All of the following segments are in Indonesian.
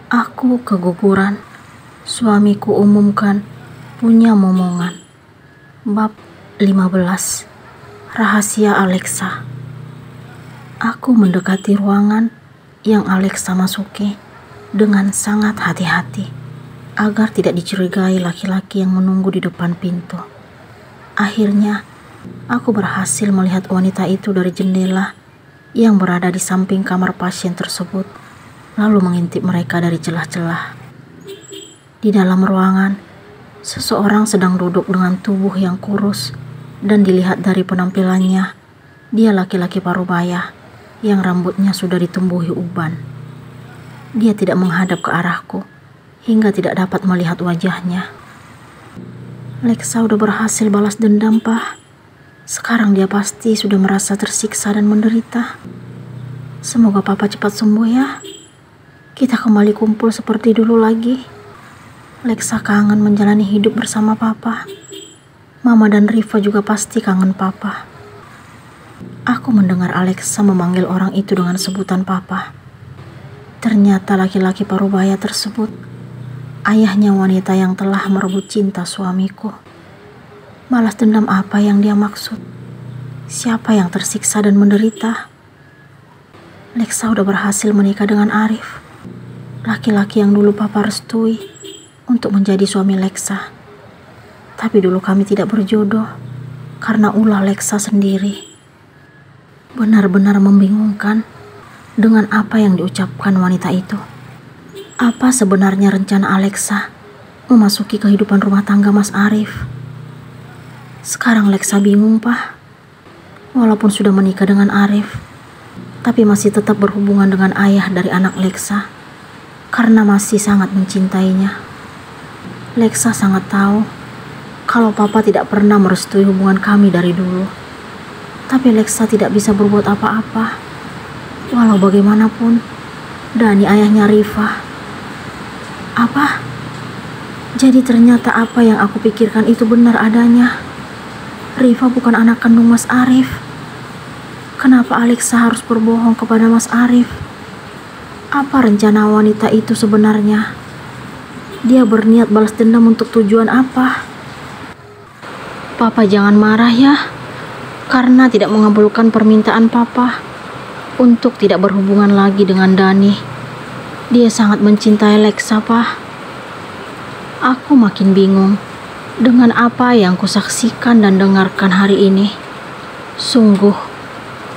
Aku keguguran. Suamiku umumkan punya momongan. Bab 15. Rahasia Alexa. Aku mendekati ruangan yang Alexa masuki dengan sangat hati-hati agar tidak dicurigai laki-laki yang menunggu di depan pintu. Akhirnya, aku berhasil melihat wanita itu dari jendela yang berada di samping kamar pasien tersebut, lalu mengintip mereka dari celah-celah. Di dalam ruangan, seseorang sedang duduk dengan tubuh yang kurus, dan dilihat dari penampilannya, dia laki-laki parubaya yang rambutnya sudah ditumbuhi uban. Dia tidak menghadap ke arahku hingga tidak dapat melihat wajahnya. Lexa udah berhasil balas dendam, Pak. Sekarang dia pasti sudah merasa tersiksa dan menderita. Semoga Papa cepat sembuh ya. Kita kembali kumpul seperti dulu lagi. Lexa kangen menjalani hidup bersama Papa. Mama dan Riva juga pasti kangen Papa. Aku mendengar Alexa memanggil orang itu dengan sebutan Papa. Ternyata laki-laki parubaya tersebut ayahnya wanita yang telah merebut cinta suamiku. Balas dendam apa yang dia maksud? Siapa yang tersiksa dan menderita? Lexa udah berhasil menikah dengan Arif, laki-laki yang dulu Papa restui untuk menjadi suami Lexa. Tapi dulu kami tidak berjodoh karena ulah Lexa sendiri. Benar-benar membingungkan dengan apa yang diucapkan wanita itu. Apa sebenarnya rencana Alexa memasuki kehidupan rumah tangga Mas Arif? Sekarang Lexa bingung, Pak. Walaupun sudah menikah dengan Arif, tapi masih tetap berhubungan dengan ayah dari anak Lexa karena masih sangat mencintainya. Lexa sangat tahu kalau Papa tidak pernah merestui hubungan kami dari dulu. Tapi Lexa tidak bisa berbuat apa-apa. Walau bagaimanapun, Dani ayahnya Riva. Apa? Jadi ternyata apa yang aku pikirkan itu benar adanya. Riva bukan anak kandung Mas Arif. Kenapa Alexa harus berbohong kepada Mas Arif? Apa rencana wanita itu sebenarnya? Dia berniat balas dendam untuk tujuan apa? Papa jangan marah ya, karena tidak mengabulkan permintaan Papa untuk tidak berhubungan lagi dengan Dani. Dia sangat mencintai Lexa, Pak. Aku makin bingung dengan apa yang kusaksikan dan dengarkan hari ini. Sungguh,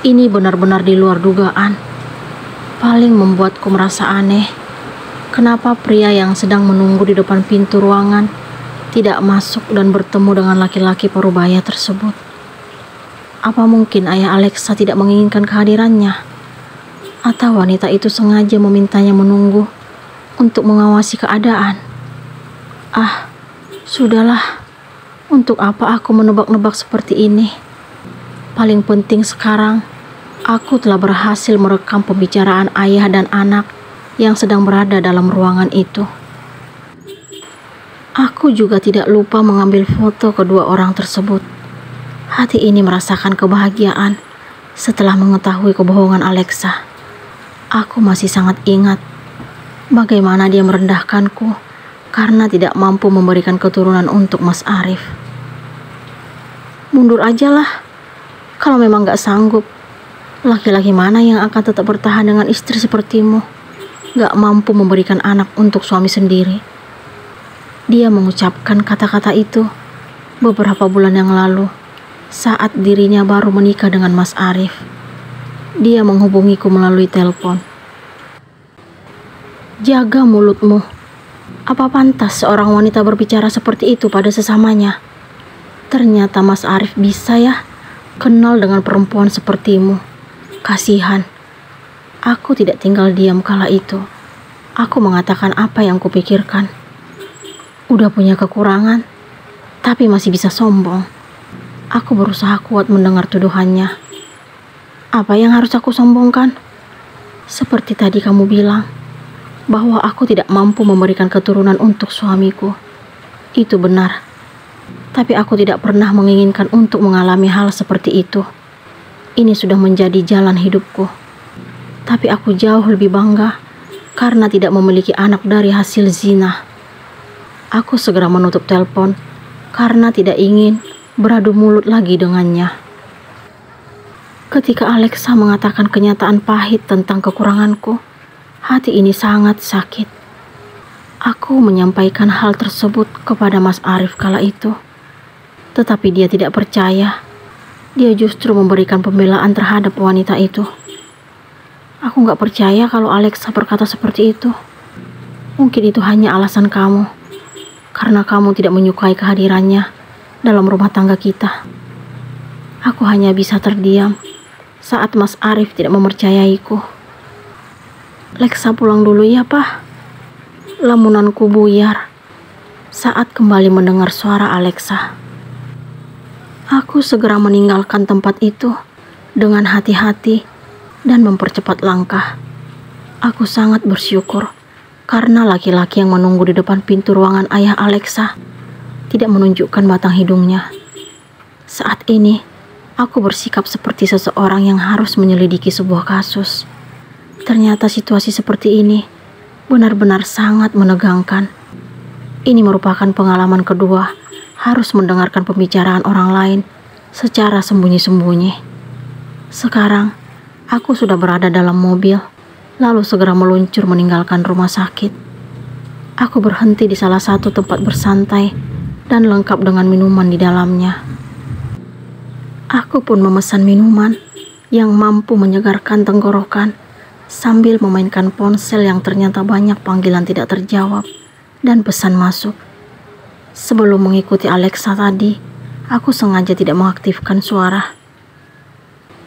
ini benar-benar di luar dugaan. Paling membuatku merasa aneh. Kenapa pria yang sedang menunggu di depan pintu ruangan tidak masuk dan bertemu dengan laki-laki parubaya tersebut? Apa mungkin ayah Alexa tidak menginginkan kehadirannya? Atau wanita itu sengaja memintanya menunggu untuk mengawasi keadaan? Sudahlah. Untuk apa aku menebak-nebak seperti ini? Paling penting sekarang, aku telah berhasil merekam pembicaraan ayah dan anak yang sedang berada dalam ruangan itu. Aku juga tidak lupa mengambil foto kedua orang tersebut. Hati ini merasakan kebahagiaan setelah mengetahui kebohongan Alexa. Aku masih sangat ingat bagaimana dia merendahkanku karena tidak mampu memberikan keturunan untuk Mas Arif. Mundur aja lah. Kalau memang gak sanggup, laki-laki mana yang akan tetap bertahan dengan istri sepertimu, gak mampu memberikan anak untuk suami sendiri? Dia mengucapkan kata-kata itu beberapa bulan yang lalu saat dirinya baru menikah dengan Mas Arif. Dia menghubungiku melalui telepon. Jaga mulutmu. Apa pantas seorang wanita berbicara seperti itu pada sesamanya? Ternyata Mas Arif bisa ya kenal dengan perempuan sepertimu. Kasihan. Aku tidak tinggal diam kala itu. Aku mengatakan apa yang kupikirkan. Udah punya kekurangan, tapi masih bisa sombong. Aku berusaha kuat mendengar tuduhannya. Apa yang harus aku sombongkan? Seperti tadi kamu bilang, bahwa aku tidak mampu memberikan keturunan untuk suamiku. Itu benar. Tapi aku tidak pernah menginginkan untuk mengalami hal seperti itu. Ini sudah menjadi jalan hidupku. Tapi aku jauh lebih bangga karena tidak memiliki anak dari hasil zina. Aku segera menutup telepon karena tidak ingin beradu mulut lagi dengannya. Ketika Alexa mengatakan kenyataan pahit tentang kekuranganku, hati ini sangat sakit. Aku menyampaikan hal tersebut kepada Mas Arif kala itu, tetapi dia tidak percaya. Dia justru memberikan pembelaan terhadap wanita itu. Aku gak percaya kalau Alexa berkata seperti itu. Mungkin itu hanya alasan kamu, karena kamu tidak menyukai kehadirannya dalam rumah tangga kita. Aku hanya bisa terdiam saat Mas Arif tidak mempercayaiku. Lexa pulang dulu ya, Pak. Lamunanku buyar saat kembali mendengar suara Alexa. Aku segera meninggalkan tempat itu dengan hati-hati dan mempercepat langkah. Aku sangat bersyukur karena laki-laki yang menunggu di depan pintu ruangan ayah Alexa tidak menunjukkan batang hidungnya. Saat ini, aku bersikap seperti seseorang yang harus menyelidiki sebuah kasus. Ternyata situasi seperti ini benar-benar sangat menegangkan. Ini merupakan pengalaman kedua harus mendengarkan pembicaraan orang lain secara sembunyi-sembunyi. Sekarang, aku sudah berada dalam mobil, lalu segera meluncur meninggalkan rumah sakit. Aku berhenti di salah satu tempat bersantai dan lengkap dengan minuman di dalamnya. Aku pun memesan minuman yang mampu menyegarkan tenggorokan sambil memainkan ponsel yang ternyata banyak panggilan tidak terjawab dan pesan masuk. Sebelum mengikuti Alexa tadi, aku sengaja tidak mengaktifkan suara.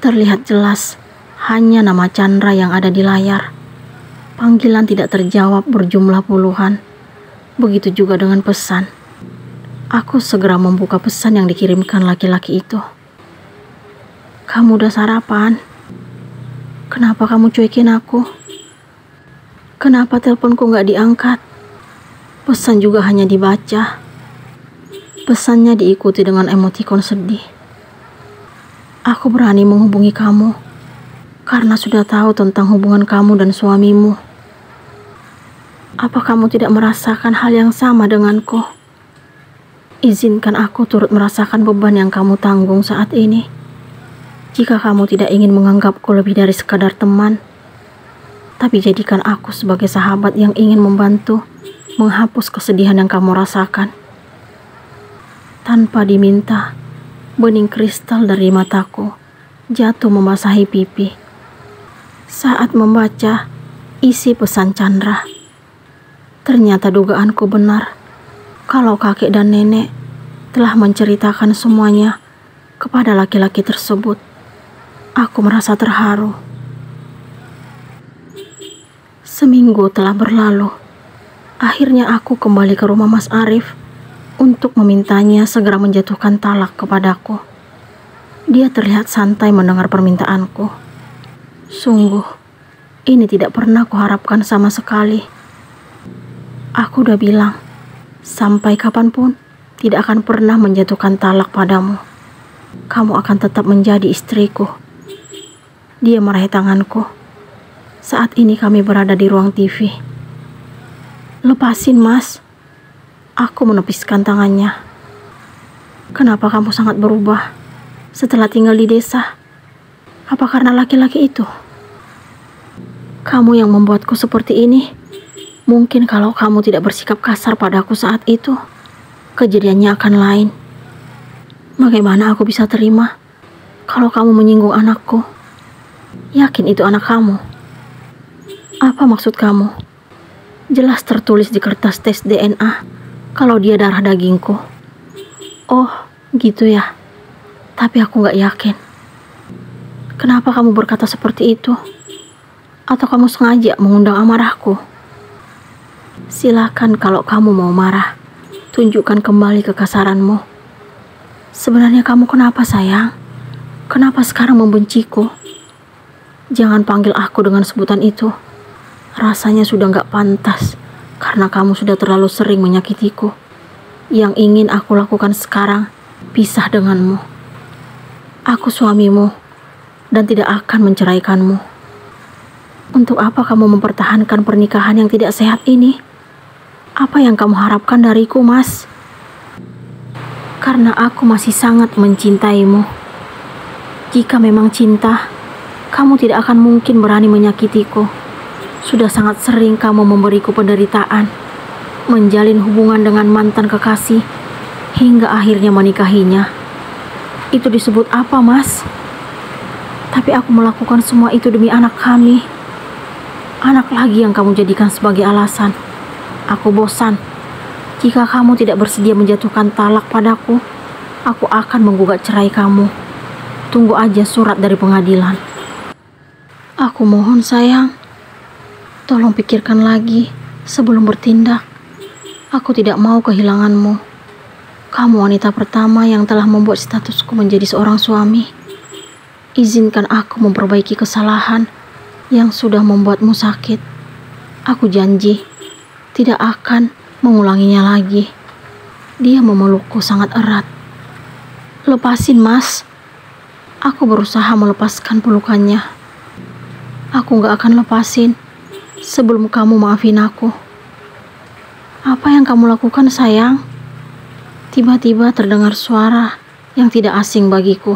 Terlihat jelas hanya nama Chandra yang ada di layar. Panggilan tidak terjawab berjumlah puluhan. Begitu juga dengan pesan. Aku segera membuka pesan yang dikirimkan laki-laki itu. Kamu udah sarapan? Kenapa kamu cuekin aku? Kenapa teleponku gak diangkat? Pesan juga hanya dibaca. Pesannya diikuti dengan emotikon sedih. Aku berani menghubungi kamu karena sudah tahu tentang hubungan kamu dan suamimu. Apa kamu tidak merasakan hal yang sama denganku? Izinkan aku turut merasakan beban yang kamu tanggung saat ini. Jika kamu tidak ingin menganggapku lebih dari sekadar teman, tapi jadikan aku sebagai sahabat yang ingin membantu menghapus kesedihan yang kamu rasakan. Tanpa diminta, bening kristal dari mataku jatuh membasahi pipi saat membaca isi pesan Chandra. Ternyata dugaanku benar kalau kakek dan nenek telah menceritakan semuanya kepada laki-laki tersebut. Aku merasa terharu. Seminggu telah berlalu. Akhirnya aku kembali ke rumah Mas Arif untuk memintanya segera menjatuhkan talak kepadaku. Dia terlihat santai mendengar permintaanku. Sungguh, ini tidak pernah kuharapkan sama sekali. Aku udah bilang, sampai kapanpun tidak akan pernah menjatuhkan talak padamu. Kamu akan tetap menjadi istriku. Dia meraih tanganku. Saat ini kami berada di ruang TV. Lepasin, Mas. Aku menepiskan tangannya. Kenapa kamu sangat berubah setelah tinggal di desa? Apa karena laki-laki itu? Kamu yang membuatku seperti ini. Mungkin kalau kamu tidak bersikap kasar padaku saat itu, kejadiannya akan lain. Bagaimana aku bisa terima kalau kamu menyinggung anakku? Yakin itu anak kamu? Apa maksud kamu? Jelas tertulis di kertas tes DNA kalau dia darah dagingku. Oh, gitu ya. Tapi aku gak yakin. Kenapa kamu berkata seperti itu? Atau kamu sengaja mengundang amarahku? Silakan kalau kamu mau marah. Tunjukkan kembali kekasaranmu. Sebenarnya kamu kenapa, sayang? Kenapa sekarang membenciku? Jangan panggil aku dengan sebutan itu. Rasanya sudah gak pantas karena kamu sudah terlalu sering menyakitiku. Yang ingin aku lakukan sekarang pisah denganmu. Aku suamimu dan tidak akan menceraikanmu. Untuk apa kamu mempertahankan pernikahan yang tidak sehat ini? Apa yang kamu harapkan dariku, Mas? Karena aku masih sangat mencintaimu. Jika memang cinta, kamu tidak akan mungkin berani menyakitiku. Sudah sangat sering kamu memberiku penderitaan, menjalin hubungan dengan mantan kekasih, hingga akhirnya menikahinya. Itu disebut apa, Mas? Tapi aku melakukan semua itu demi anak kami. Anak lagi yang kamu jadikan sebagai alasan. Aku bosan. Jika kamu tidak bersedia menjatuhkan talak padaku, aku akan menggugat cerai kamu. Tunggu aja surat dari pengadilan. Aku mohon sayang, tolong pikirkan lagi sebelum bertindak. Aku tidak mau kehilanganmu. Kamu wanita pertama yang telah membuat statusku menjadi seorang suami. Izinkan aku memperbaiki kesalahan yang sudah membuatmu sakit. Aku janji tidak akan mengulanginya lagi. Dia memelukku sangat erat. Lepasin, Mas. Aku berusaha melepaskan pelukannya. Aku gak akan lepasin sebelum kamu maafin aku. Apa yang kamu lakukan, sayang? Tiba-tiba terdengar suara yang tidak asing bagiku.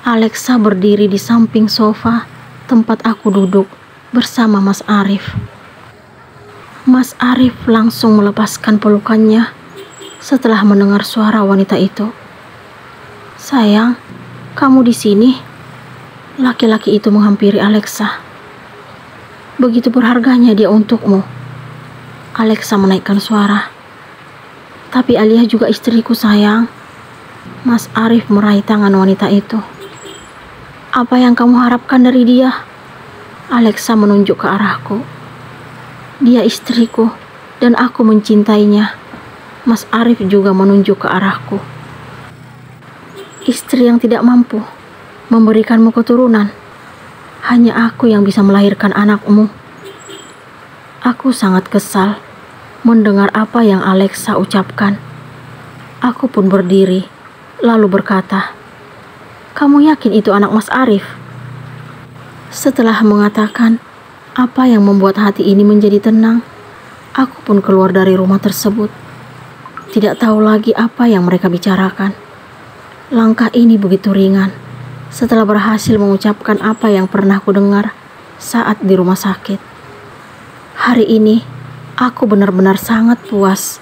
Alexa berdiri di samping sofa tempat aku duduk bersama Mas Arif. Mas Arif langsung melepaskan pelukannya setelah mendengar suara wanita itu. Sayang, kamu di sini? Laki-laki itu menghampiri Alexa. Begitu berharganya dia untukmu. Alexa menaikkan suara. Tapi Alia juga istriku, sayang. Mas Arif meraih tangan wanita itu. Apa yang kamu harapkan dari dia? Alexa menunjuk ke arahku. Dia istriku dan aku mencintainya. Mas Arif juga menunjuk ke arahku. Istri yang tidak mampu memberikanmu keturunan. Hanya aku yang bisa melahirkan anakmu. Aku sangat kesal mendengar apa yang Alexa ucapkan. Aku pun berdiri lalu berkata, "Kamu yakin itu anak Mas Arif?" Setelah mengatakan apa yang membuat hati ini menjadi tenang, aku pun keluar dari rumah tersebut. Tidak tahu lagi apa yang mereka bicarakan. Langkah ini begitu ringan setelah berhasil mengucapkan apa yang pernah ku dengar saat di rumah sakit. Hari ini aku benar-benar sangat puas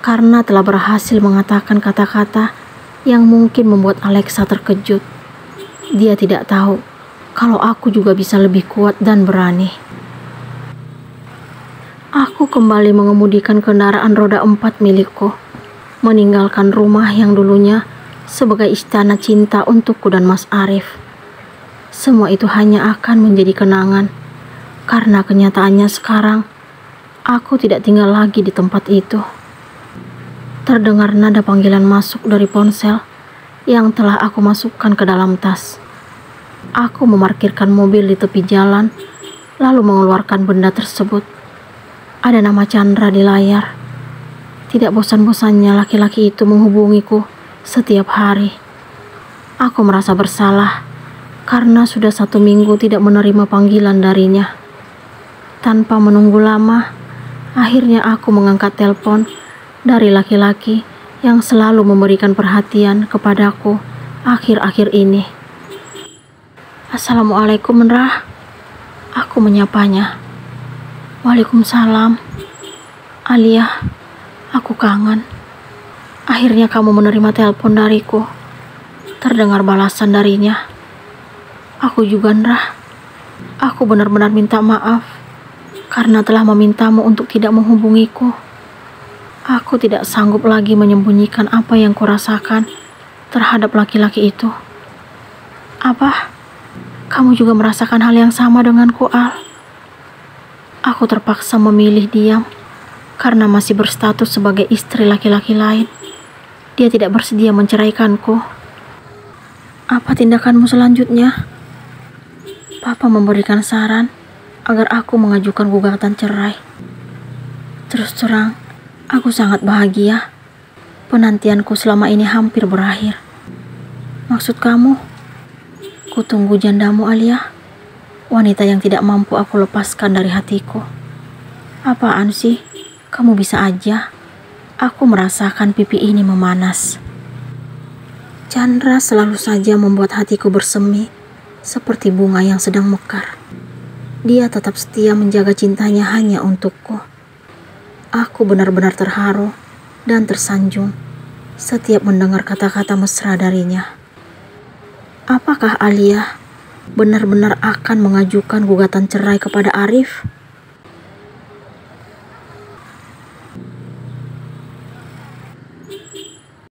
karena telah berhasil mengatakan kata-kata yang mungkin membuat Alexa terkejut. Dia tidak tahu kalau aku juga bisa lebih kuat dan berani. Aku kembali mengemudikan kendaraan roda 4 milikku, meninggalkan rumah yang dulunya sebagai istana cinta untukku dan Mas Arif. Semua itu hanya akan menjadi kenangan, karena kenyataannya sekarang aku tidak tinggal lagi di tempat itu. Terdengar nada panggilan masuk dari ponsel yang telah aku masukkan ke dalam tas. Aku memarkirkan mobil di tepi jalan, lalu mengeluarkan benda tersebut. Ada nama Chandra di layar. Tidak bosan-bosannya laki-laki itu menghubungiku setiap hari. Aku merasa bersalah karena sudah 1 minggu tidak menerima panggilan darinya. Tanpa menunggu lama, akhirnya aku mengangkat telepon dari laki-laki yang selalu memberikan perhatian kepadaku akhir-akhir ini. "Assalamualaikum, Rah." Aku menyapanya. "Waalaikumsalam. Alia, aku kangen." "Akhirnya kamu menerima telepon dariku." Terdengar balasan darinya. "Aku juga, Rah. Aku benar-benar minta maaf karena telah memintamu untuk tidak menghubungiku. Aku tidak sanggup lagi menyembunyikan apa yang kurasakan terhadap laki-laki itu." "Apa? Kamu juga merasakan hal yang sama denganku, Al?" Aku terpaksa memilih diam karena masih berstatus sebagai istri laki-laki lain. Dia tidak bersedia menceraikanku. "Apa tindakanmu selanjutnya?" "Papa memberikan saran agar aku mengajukan gugatan cerai. Terus terang, aku sangat bahagia. Penantianku selama ini hampir berakhir." "Maksud kamu?" "Kutunggu jandamu, Alia." wanita yang tidak mampu aku lepaskan dari hatiku. Apaan sih? Kamu bisa aja. Aku merasakan pipi ini memanas. Chandra selalu saja membuat hatiku bersemi, seperti bunga yang sedang mekar. Dia tetap setia menjaga cintanya hanya untukku. Aku benar-benar terharu dan tersanjung setiap mendengar kata-kata mesra darinya. Apakah Alia benar-benar akan mengajukan gugatan cerai kepada Arif?